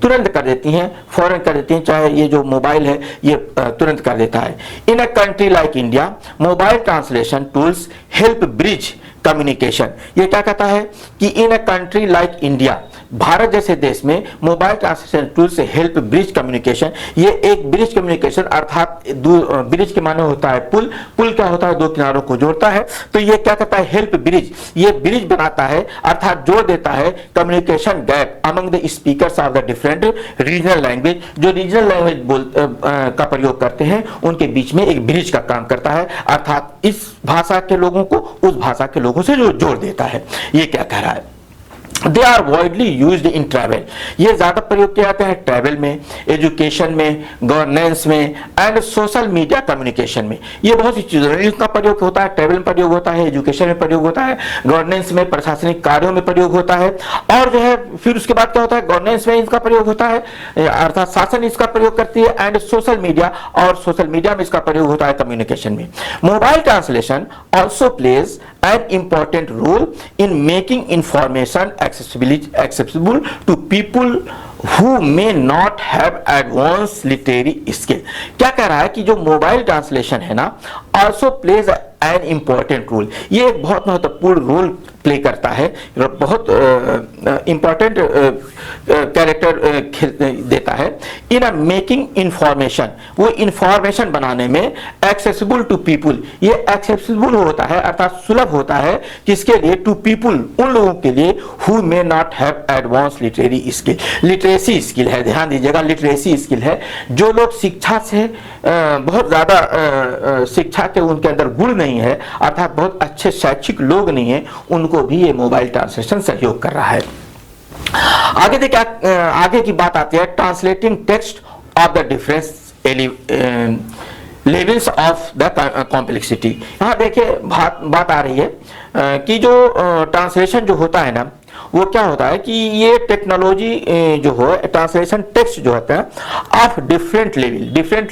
तुरंत कर देती हैं, फौरन कर देती हैं, चाहे ये जो मोबाइल है ये तुरंत कर देता है। In a country like India mobile translation tools help bridge communication. ये क्या कहता है कि in a country like India, भारत जैसे देश में मोबाइल ट्रांसलेशन टूल से हेल्प ब्रिज कम्युनिकेशन। ये एक ब्रिज कम्युनिकेशन, अर्थात ब्रिज के माने होता है पुल। पुल क्या होता है? दो किनारों को जोड़ता है। तो ये क्या कहता है? Help bridge. ये ब्रिज बनाता है अर्थात जोड़ देता है communication gap among the speakers of the different regional language. जो रीजनल लैंग्वेज का प्रयोग करते हैं उनके बीच में एक ब्रिज का काम करता है, अर्थात इस भाषा के लोगों को उस भाषा के लोगों से जो जोड़ देता है। ये क्या कह रहा है? They are widely used in travel. ये ज्यादा प्रयोग किए जाते हैं ट्रैवल में, एजुकेशन में, गवर्नेंस में एंड सोशल मीडिया कम्युनिकेशन में। ये बहुत सी चीजों में इसका प्रयोग होता है। ट्रैवल में प्रयोग होता है, एजुकेशन में प्रयोग होता है, गवर्नेंस में प्रशासनिक कार्यों में प्रयोग होता है। और जो है फिर उसके बाद क्या होता है? गवर्नेंस में इसका प्रयोग होता है, अर्थात शासन इसका प्रयोग करती है। एंड सोशल मीडिया, और सोशल मीडिया में इसका प्रयोग होता है कम्युनिकेशन में। Mobile translation also plays an important role in making information accessible to people who may not have advanced literary skill। क्या कह रहा है कि जो मोबाइल ट्रांसलेशन है ना, also plays an important role, ये एक बहुत महत्वपूर्ण रोल प्ले करता है, बहुत इंपॉर्टेंट कैरेक्टर देता है इन अ मेकिंग इंफॉर्मेशन, वो इंफॉर्मेशन बनाने में एक्सेसिबल टू पीपुल, ये एक्सेसिबल होता है अर्थात सुलभ होता है किसके लिए, टू पीपुल, उन लोगों के लिए who may not have advance literary skill, literacy skill है, ध्यान दीजिएगा लिटरेसी स्किल है, जो लोग शिक्षा से बहुत ज़्यादा शिक्षा के उनके अंदर गुण नहीं है अर्थात बहुत अच्छे शैक्षिक लोग नहीं है, उनको भी ये मोबाइल ट्रांसलेशन सहयोग कर रहा है। आगे देखिए, आगे की बात आती है translating text of the difference levels of the complexity. यहाँ देखिए बात आ रही है कि जो ट्रांसलेशन जो होता है ना, वो क्या होता है कि ये टेक्नोलॉजी जो हो ट्रांसलेशन टेक्स्ट जो होता है ऑफ डिफरेंट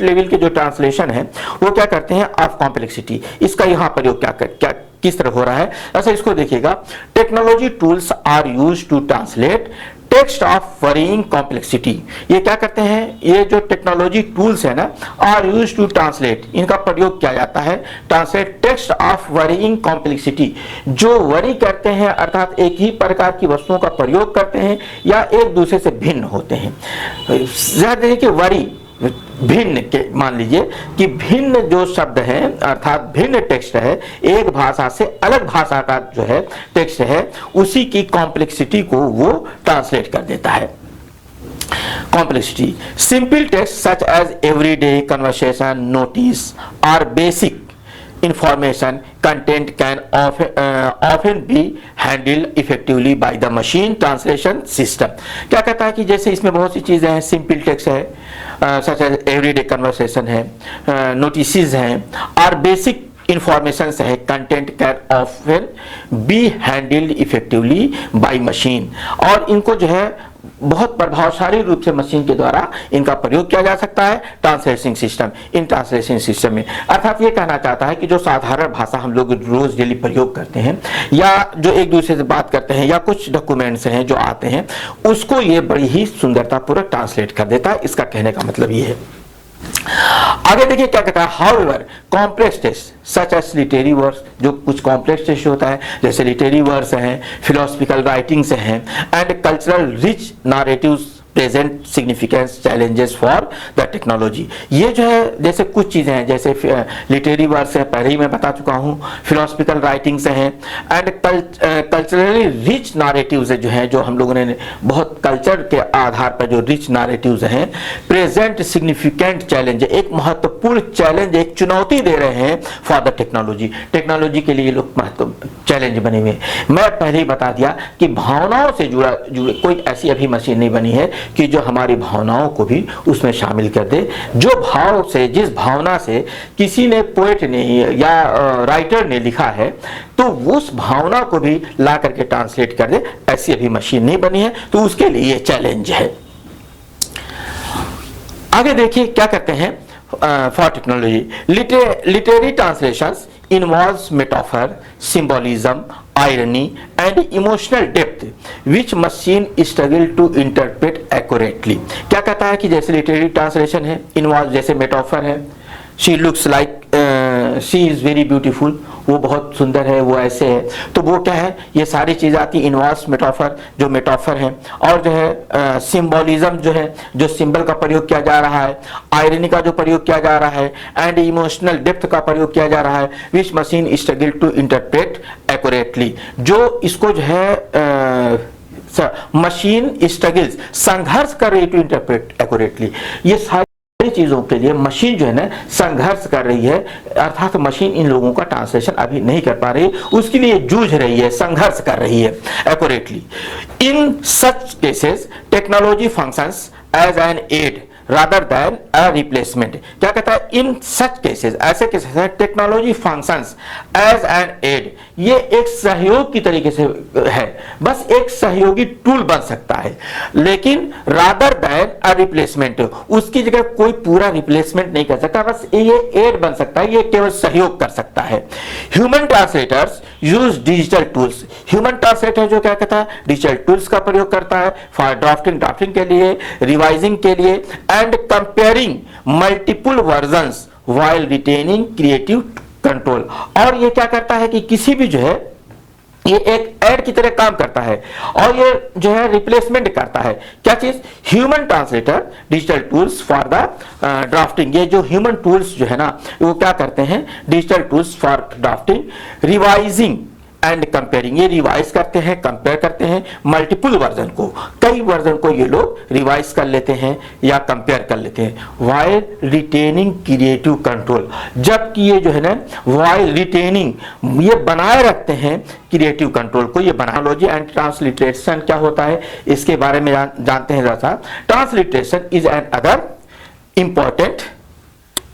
लेवल के जो ट्रांसलेशन है वो क्या करते हैं ऑफ कॉम्प्लेक्सिटी, इसका यहाँ प्रयोग क्या किस तरह हो रहा है, ऐसा इसको देखिएगा। Technology tools are used to translate text of varying complexity, ये क्या करते हैं, ये जो टेक्नोलॉजी टूल्स है ना, आर यूज्ड टू ट्रांसलेट, इनका प्रयोग किया जाता है translate text of varying complexity, जो वरी करते हैं अर्थात एक ही प्रकार की वस्तुओं का प्रयोग करते हैं या एक दूसरे से भिन्न होते हैं। ध्यान कि वरी भिन्न के, मान लीजिए कि भिन्न जो शब्द है अर्थात भिन्न टेक्स्ट है, एक भाषा से अलग भाषा का जो है टेक्स्ट है, उसी की कॉम्प्लेक्सिटी को वो ट्रांसलेट कर देता है। Complexity simple text such as everyday conversation, notice और basic information content can often be handled effectively by the machine translation system। क्या कहता है कि जैसे इसमें बहुत सी चीज़ें हैं, सिंपल टेक्स्ट है, सच एज एवरीडे कन्वर्सेशन है, नोटिसेस हैं और बेसिक इंफॉर्मेशन है, content can often be handled effectively by machine, और इनको जो है बहुत प्रभावशाली रूप से मशीन के द्वारा इनका प्रयोग किया जा सकता है ट्रांसलेटिंग सिस्टम, इन ट्रांसलेटिंग सिस्टम में। अर्थात ये कहना चाहता है कि जो साधारण भाषा हम लोग रोज डेली प्रयोग करते हैं या जो एक दूसरे से बात करते हैं या कुछ डॉक्यूमेंट्स हैं जो आते हैं, उसको ये बड़ी ही सुंदरतापूर्वक ट्रांसलेट कर देता है, इसका कहने का मतलब ये है। आगे देखिए क्या कहता है, however complex text such as literary works, जो कुछ कॉम्प्लेक्स टेक्स्ट होता है जैसे लिटरेरी वर्क्स हैं, फिलोसफिकल राइटिंग्स हैं and cultural rich narratives present significance challenges for the technology. ये जो है जैसे कुछ चीज़ें हैं जैसे लिटरेरी वर्क्स है, पहले ही मैं बता चुका हूँ, फिलोसफिकल राइटिंग्स हैं एंड कल्चरली रिच नैरेटिव्स जो हैं, जो हम लोगों ने बहुत कल्चर के आधार पर जो रिच नैरेटिव्स हैं, प्रेजेंट सिग्निफिकेंट चैलेंज, एक महत्वपूर्ण चैलेंज, एक चुनौती दे रहे हैं फॉर द टेक्नोलॉजी, टेक्नोलॉजी के लिए लोग महत्व चैलेंज बने हुए हैं। मैं पहले ही बता दिया कि भावनाओं से जुड़े कोई ऐसी अभी मशीन नहीं बनी है कि जो हमारी भावनाओं को भी उसमें शामिल कर दे, जो भाव से, जिस भावना से किसी ने, पोएट ने या राइटर ने लिखा है, तो उस भावना को भी ला करके ट्रांसलेट कर दे, ऐसी अभी मशीन नहीं बनी है, तो उसके लिए ये चैलेंज है। आगे देखिए क्या कहते हैं for technology, literary translations involves metaphor, symbolism, irony and emotional depth which machine struggle to interpret accurately। क्या कहता है कि जैसे लिटरेरी ट्रांसलेशन है, इन्वॉल्व जैसे मेटाफर है, she looks like she is very beautiful, वो बहुत सुंदर है, वो ऐसे है, तो वो क्या है, ये सारी चीज़ आती है इन्वॉल्व मेटाफर, जो मेटाफर है, और जो है सिंबोलिज्म जो है, जो सिंबल का प्रयोग किया जा रहा है, आयरनी का जो प्रयोग किया जा रहा है एंड इमोशनल डेप्थ का प्रयोग किया जा रहा है, which machine struggle to interpret accurately, जो इसको जो है मशीन स्ट्रगल्स, संघर्ष कर रही टू इंटरप्रेट एक्यूरेटली, ये सारी चीजों के लिए मशीन जो है ना संघर्ष कर रही है, अर्थात मशीन इन लोगों का ट्रांसलेशन अभी नहीं कर पा रही, उसके लिए जूझ रही है, संघर्ष कर रही है accurately. In such cases technology functions as an aid rather than a replacement. क्या कहता है, इन सच केसेस, ऐसे केसेस है technology functions as an aid, ये एक सहयोग की तरीके से है, बस एक सहयोगी टूल बन सकता है, लेकिन रादर देन अ रिप्लेसमेंट, उसकी जगह कोई पूरा रिप्लेसमेंट नहीं कर सकता, बस ये एड बन सकता है, ये केवल सहयोग कर सकता है। Human translators use digital tools, human translator जो क्या कहता है, डिजिटल टूल्स का प्रयोग करता है फॉर ड्राफ्टिंग के लिए, रिवाइजिंग के लिए, and comparing multiple versions while retaining creative control. और ये क्या करता है कि किसी भी जो है ये एक ऐड की तरह काम करता है, और ये जो है रिप्लेसमेंट करता है। क्या चीज, human translator digital tools for the drafting, ये जो ह्यूमन टूल्स जो है ना वो क्या करते हैं, digital tools for drafting, revising and comparing, ये रिवाइज करते हैं, कंपेयर करते हैं मल्टीपल वर्जन को, कई वर्जन को ये लोग रिवाइज कर लेते हैं या कंपेयर कर लेते हैं, व्हाइल रिटेनिंग क्रिएटिव कंट्रोल, जबकि ये जो है ना व्हाइल रिटेनिंग, ये बनाए रखते हैं क्रिएटिव कंट्रोल को, ये बनालॉजी एंड ट्रांसलिटरेशन क्या होता है इसके बारे में जानते हैं जरा सा। Transliteration is another important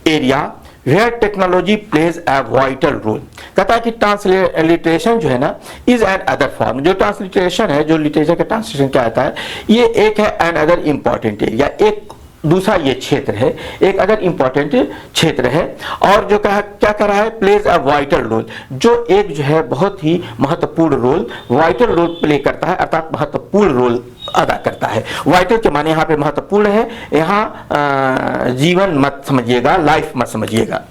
area where technology plays a vital role. कहता है कि ट्रांसलिटरेशन जो है ना इज एन अदर फॉर्म, जो ट्रांसलिटरेशन है, जो लिटरेचर का ट्रांसलेशन क्या आता है, ये एक है एन अदर इंपॉर्टेंट एरिया, एक दूसरा ये क्षेत्र है, एक अदर इंपॉर्टेंट क्षेत्र है, और जो क्या कर रहा है, प्लेज अ वाइटल रोल, जो एक जो है बहुत ही महत्वपूर्ण रोल, वाइटल रोल प्ले करता है, अर्थात महत्वपूर्ण रोल अदा करता है। वाइटल के माने यहाँ पे महत्वपूर्ण है, यहाँ जीवन मत समझिएगा, लाइफ मत समझिएगा,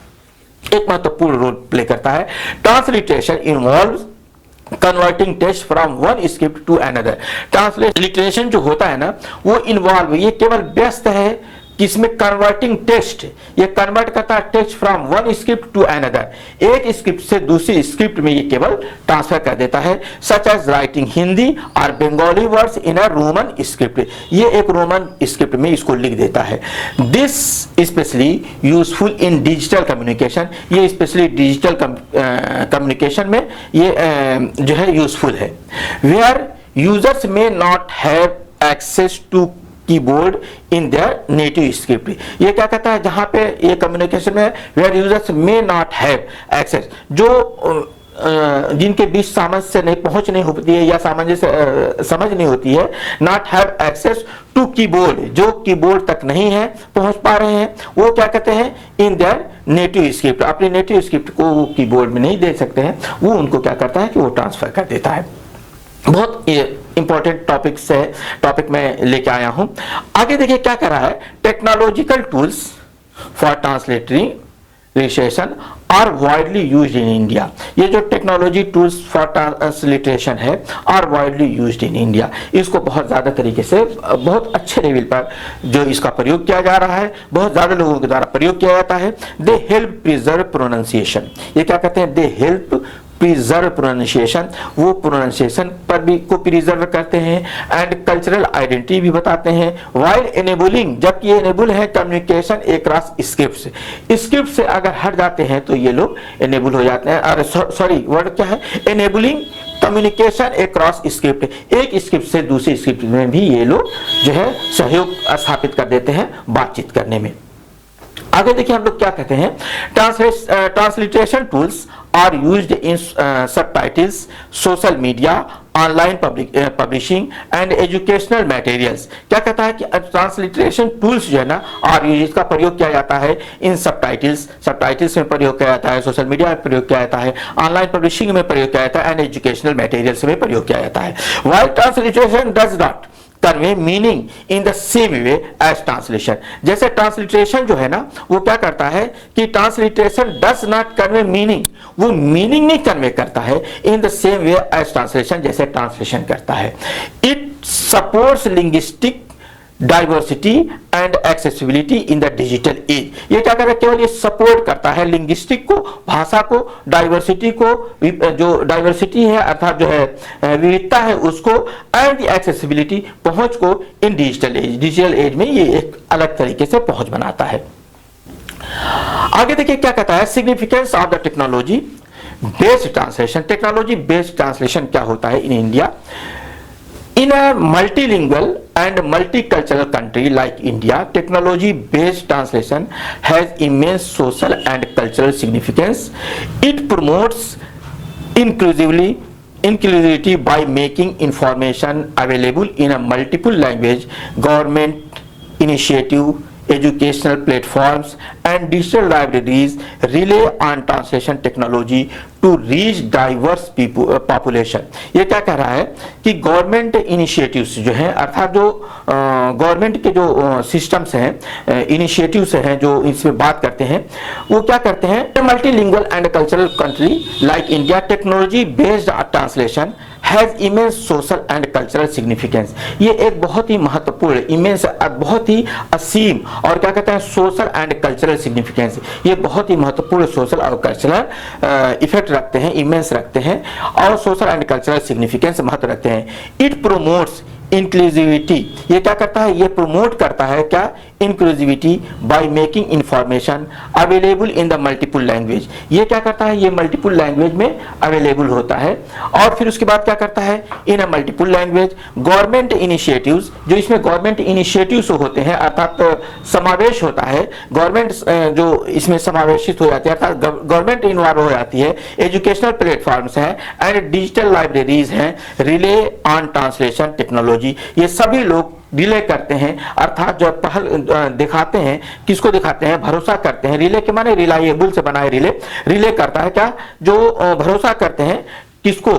एक महत्वपूर्ण रोल प्ले करता है। Transliteration involves converting text from one script to another. Transliteration जो होता है ना वो इन्वॉल्व, ये केवल व्यस्त है किसमें, कन्वर्टिंग टेक्स्ट, ये कन्वर्ट करता है text from one script to another, एक स्क्रिप्ट से दूसरी स्क्रिप्ट में ये केवल ट्रांसफर कर देता है, सच एज राइटिंग हिंदी और Bengali words in a Roman script, ये एक रोमन स्क्रिप्ट में इसको लिख देता है। This specially useful in digital communication, ये स्पेशली डिजिटल कम्युनिकेशन में ये जो है यूजफुल है। Where users may not have access to keyboard in their native script, ये क्या कहता है, जहां पे ये कम्युनिकेशन में where users may not have access, जो जिनके बीच सामंजस्य नहीं पहुंच नहीं होती है या सामंजस्य समझ नहीं होती है, not have access to keyboard, जो कीबोर्ड तक नहीं है पहुंच पा रहे हैं, वो क्या कहते हैं, इन देयर नेटिव स्क्रिप्ट, अपने नेटिव स्क्रिप्ट को वो कीबोर्ड में नहीं दे सकते हैं, वो उनको क्या करता है कि वो ट्रांसफर कर देता है। बहुत इंपॉर्टेंट टॉपिक में लेके आया हूं। आगे देखिए क्या कर रहा है, technological tools for transliteration are widely used in India, ये जो टेक्नोलॉजी टूल्स फॉर ट्रांसलिटरेशन है are widely used in India, इसको बहुत ज्यादा तरीके से बहुत अच्छे लेवल पर जो इसका प्रयोग किया जा रहा है, बहुत ज्यादा लोगों के द्वारा प्रयोग किया जाता है। दे हेल्प प्रिजर्व प्रोनाउंसिएशन, ये क्या कहते हैं, दे हेल्प प्रिजर्व प्रोनाउंसिएशन, वो प्रोनाउंसिएशन पर भी को प्रिजर्व करते हैं, एंड कल्चरल आइडेंटिटी भी बताते हैं, व्हाइल एनेबलिंग, जबकि ये एनेबल है कम्युनिकेशन अक्रॉस स्क्रिप्ट्स, स्क्रिप्ट से अगर हट जाते हैं तो ये लोग एनेबल हो जाते हैं, और सॉरी वर्ड क्या है, एनेबलिंग कम्युनिकेशन अक्रॉस स्क्रिप्ट, एक स्क्रिप्ट से दूसरी स्क्रिप्ट में भी ये लोग जो है सहयोग स्थापित कर देते हैं बातचीत करने में। आगे देखिए हम लोग क्या कहते हैं, transliteration tools are used in subtitles, social media, online publishing and educational materials. क्या कहता है कि ट्रांसलिटरेशन टूल्स जो है ना आर यूज, इसका प्रयोग किया जाता है इन सबटाइटल्स में प्रयोग किया जाता है, सोशल मीडिया में प्रयोग किया जाता है, ऑनलाइन पब्लिशिंग में प्रयोग किया जाता है, एंड एजुकेशनल मटेरियल्स में प्रयोग किया जाता है। While transliteration does not convey meaning in the same way as translation, जैसे ट्रांसलिटरेशन जो है ना वो क्या करता है कि transliteration does not convey meaning, वो मीनिंग नहीं कन्वे करता है in the same way as translation, जैसे ट्रांसलेशन करता है। It supports linguistic diversity and accessibility in the digital age, ये क्या कर रहा है, केवल ये सपोर्ट करता है लिंग्विस्टिक को, भाषा को, डाइवर्सिटी को, जो डाइवर्सिटी है अर्थात जो है विविधता है उसको, एंड एक्सेसिबिलिटी, पहुंच को इन डिजिटल एज में ये एक अलग तरीके से पहुंच बनाता है। आगे देखिए क्या कहता है, significance of the technology based translation, technology based translation क्या होता है in India. In a multilingual and multicultural country like India, technology-based translation has immense social and cultural significance. It promotes inclusivity by making information available in a multiple language. Government initiative, educational platforms and digital libraries rely on translation technology to reach diverse population. ये क्या कह रहा है कि government initiatives जो हैं, अर्थात जो गवर्नमेंट के जो सिस्टम्स हैं, इनिशिएटिव्स हैं जो इसमें बात करते हैं, वो क्या करते हैं, multilingual and cultural country like India, technology based translation has immense social and cultural significance. ये एक बहुत ही महत्वपूर्ण, इमेंस, बहुत ही असीम और क्या कहते हैं सोशल एंड कल्चरल सिग्निफिकेंस, ये बहुत ही महत्वपूर्ण सोशल और कल्चरल इफेक्ट रखते हैं, इमेंस रखते हैं और सोशल एंड कल्चरल सिग्निफिकेंस महत्व रखते हैं। इट प्रोमोट्स इंक्लूसिविटी, ये क्या करता है, ये प्रमोट करता है क्या, inclusivity by making information available in the multiple language. ये क्या करता है, ये मल्टीपल लैंग्वेज में अवेलेबल होता है। और फिर उसके बाद क्या करता है, in a multiple language government initiatives, जो इसमें गवर्नमेंट इनिशिएटिव्स होते हैं, अर्थात समावेश होता है, गवर्नमेंट जो इसमें समावेशित हो जाती है, अर्थात गवर्नमेंट इन्वॉल्व हो जाती है, एजुकेशनल प्लेटफॉर्म्स हैं एंड डिजिटल लाइब्रेरीज हैं, रिले ऑन ट्रांसलेशन टेक्नोलॉजी, ये सभी लोग रिले करते हैं, अर्थात जो पहल दिखाते हैं, किसको दिखाते हैं, भरोसा करते हैं। रिले के माने रिलायबल से बनाए रिले करता है क्या, जो भरोसा करते हैं किसको,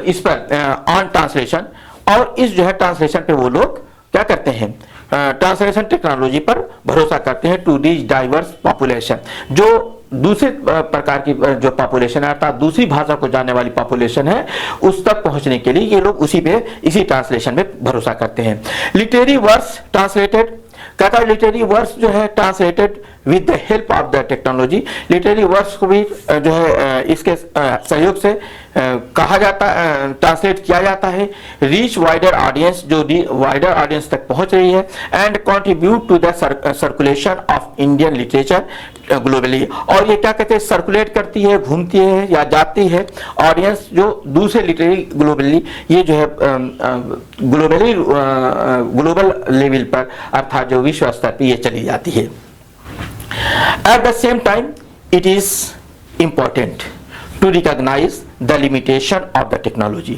इस पर ऑन ट्रांसलेशन, और इस जो है ट्रांसलेशन पे वो लोग क्या करते हैं, ट्रांसलेशन टेक्नोलॉजी पर भरोसा करते हैं टू रीच डाइवर्स पॉपुलेशन, जो दूसरे प्रकार की जो पॉपुलेशन है, अर्थात दूसरी भाषा को जानने वाली पॉपुलेशन है, उस तक पहुंचने के लिए ये लोग इसी ट्रांसलेशन में भरोसा करते हैं। लिटरेरी वर्क्स ट्रांसलेटेड, कहता है लिटरेरी वर्क्स जो है translated with the help of the technology, literary works को भी जो है इसके सहयोग से कहा जाता, ट्रांसलेट किया जाता है, रीच वाइडर ऑडियंस, जो वाइडर ऑडियंस तक पहुंच रही है, and contribute to the circulation of Indian literature globally, और ये क्या कहते हैं, सर्कुलेट करती है, घूमती है या जाती है ऑडियंस जो दूसरे लिटरेरी ग्लोबली, ये जो है ग्लोबल लेवल पर, अर्थात जो विश्व स्तर पर ये चली जाती है। At the same time, it is important to recognize the limitation of the technology.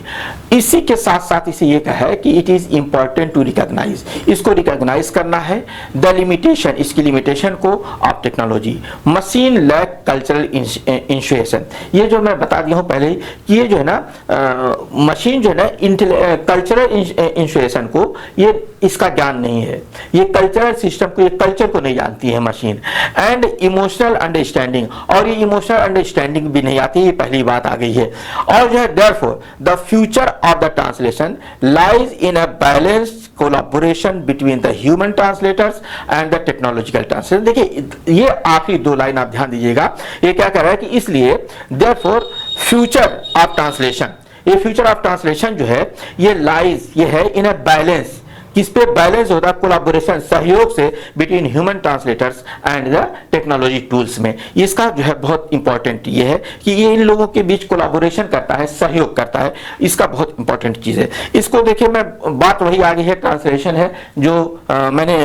इसी के साथ साथ इसे ये कहा है कि it is important to recognise, इसको रिकॉग्नाइज करना है, द लिमिटेशन, इसकी लिमिटेशन को of technology. Machine lack cultural insinuation, ये जो मैं बता दिया हूँ पहले ही कि ये जो है ना मशीन जो है ना कल्चरल इंस्यूएशन को, ये इसका ज्ञान नहीं है, ये कल्चरल सिस्टम को, ये कल्चर को नहीं जानती है मशीन। एंड इमोशनल अंडरस्टैंडिंग, और ये इमोशनल अंडरस्टैंडिंग भी नहीं आती, ये पहली बात आ गई है। और जो है therefore the future of the translation lies in a balanced collaboration between the human translators and the technological translators। देखिए ये आखिरी दो लाइन आप ध्यान दीजिएगा, ये क्या कर रहा है कि इसलिए therefore future of translation, ये फ्यूचर ऑफ ट्रांसलेशन जो है ये लाइज, ये है इन अ बैलेंस, किस पे बैलेंस होता है, कोलैबोरेशन, सहयोग से between human translators and the technology tools में। इसका जो है बहुत इंपॉर्टेंट ये है कि ये इन लोगों के बीच कोलैबोरेशन करता है, सहयोग करता है, इसका बहुत इंपॉर्टेंट चीज है। इसको देखिए, मैं बात वही आ गई है, ट्रांसलेशन है जो मैंने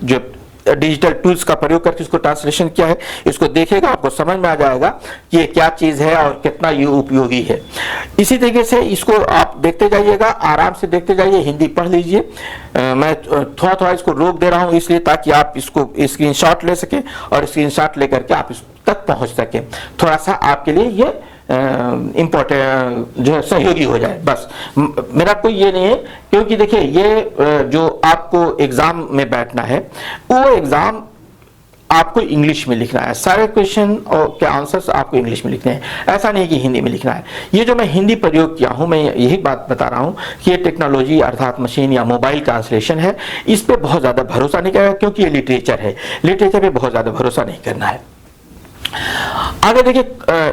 जो डिजिटल टूल्स का प्रयोग करके इसको ट्रांसलेशन किया है, इसको देखेगा आपको समझ में आ जाएगा कि ये क्या चीज है और कितना ये उपयोगी है। इसी तरीके से इसको आप देखते जाइएगा, आराम से देखते जाइए, हिंदी पढ़ लीजिए। मैं थोड़ा थोड़ा इसको रोक दे रहा हूँ इसलिए ताकि आप इसको स्क्रीनशॉट ले सके और स्क्रीनशॉट लेकर के आप इस तक पहुंच सके, थोड़ा सा आपके लिए ये इम्पोर्टेंट जो है सहयोगी हो जाए। बस मेरा कोई ये नहीं है, क्योंकि देखिए ये जो आपको एग्जाम में बैठना है, वो एग्जाम आपको इंग्लिश में लिखना है, सारे क्वेश्चन और के आंसर्स आपको इंग्लिश में लिखने हैं, ऐसा नहीं कि हिंदी में लिखना है। ये जो मैं हिंदी प्रयोग किया हूँ, मैं यही बात बता रहा हूँ कि ये टेक्नोलॉजी अर्थात मशीन या मोबाइल ट्रांसलेशन है, इस पे बहुत ज़्यादा भरोसा नहीं करना, क्योंकि ये लिटरेचर है, लिटरेचर पे बहुत ज़्यादा भरोसा नहीं करना है। आगे देखिए,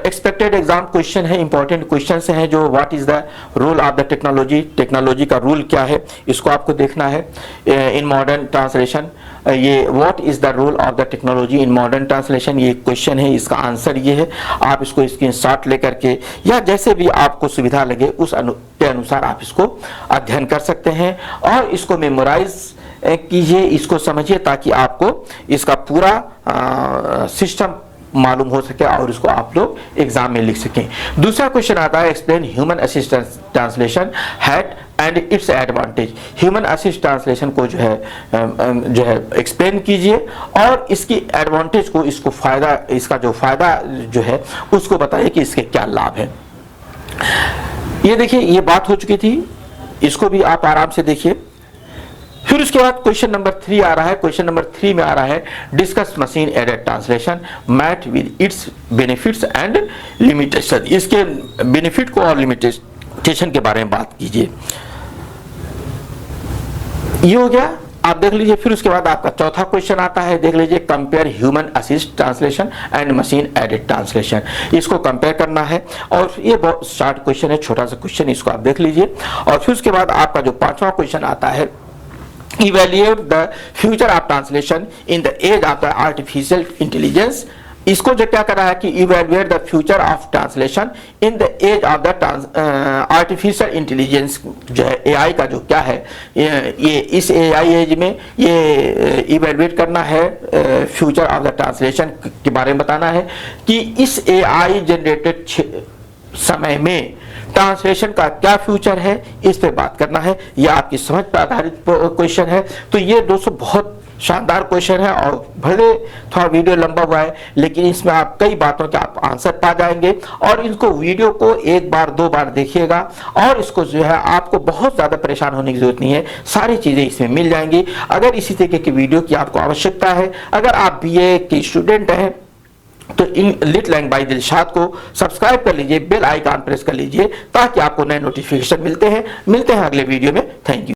एक्सपेक्टेड एग्जाम क्वेश्चन है, इंपॉर्टेंट क्वेश्चंस हैं जो what is the role of the technology, technology का रूल क्या है, इसको आपको देखना है इन मॉडर्न ट्रांसलेशन। ये what is the role of the technology in modern translation, ये क्वेश्चन है, इसका आंसर ये है। आप इसको स्क्रीनशॉट लेकर के या जैसे भी आपको सुविधा लगे उस के अनुसार आप इसको अध्ययन कर सकते हैं और इसको मेमोराइज कीजिए, इसको समझिए ताकि आपको इसका पूरा सिस्टम मालूम हो सके और इसको आप लोग एग्जाम में लिख सकें। दूसरा क्वेश्चन आता है, explain human assistant translation had and it's advantage. Human assist translation को जो है एक्सप्लेन कीजिए और इसकी एडवांटेज को, इसको फायदा, इसका जो फायदा जो है उसको बताइए कि इसके क्या लाभ है। ये देखिए, ये बात हो चुकी थी, इसको भी आप आराम से देखिए। फिर उसके बाद क्वेश्चन नंबर 3 आ रहा है। क्वेश्चन नंबर 3 में आ रहा है, discuss machine aided translation MAT with its benefits and limitation. इसके बेनिफिट को और लिमिटेशन के बारे में बात कीजिए। ये हो गया, आप देख लीजिए। फिर उसके बाद आपका चौथा क्वेश्चन आता है, देख लीजिए, compare human assist translation and machine aided translation. इसको कंपेयर करना है और ये बहुत शॉर्ट क्वेश्चन है, छोटा सा क्वेश्चन, इसको आप देख लीजिए। और फिर उसके बाद आपका जो पांचवा क्वेश्चन आता है, evaluate the future of translation in the age of the artificial intelligence। इसको जो क्या कर रहा है कि evaluate the future of translation in the age of the artificial intelligence, जो है AI का जो क्या है, ये इस AI एज में ये evaluate करना है, future of the translation के बारे में बताना है कि इस AI जनरेटेड समय में ट्रांसलेशन का क्या फ्यूचर है, इस पे बात करना है। यह आपकी समझ पर आधारित क्वेश्चन है। तो ये दोस्तों बहुत शानदार क्वेश्चन है और भले थोड़ा वीडियो लंबा हुआ है लेकिन इसमें आप कई बातों के आप आंसर पा जाएंगे। और इनको वीडियो को एक बार दो बार देखिएगा और इसको जो है आपको बहुत ज़्यादा परेशान होने की जरूरत नहीं है, सारी चीज़ें इसमें मिल जाएंगी। अगर इसी तरीके की वीडियो की आपको आवश्यकता है, अगर आप BA के स्टूडेंट हैं तो लिट लैंग्वेज बाय दिलशाद को सब्सक्राइब कर लीजिए, बेल आइकन प्रेस कर लीजिए ताकि आपको नए नोटिफिकेशन मिलते हैं अगले वीडियो में। Thank you.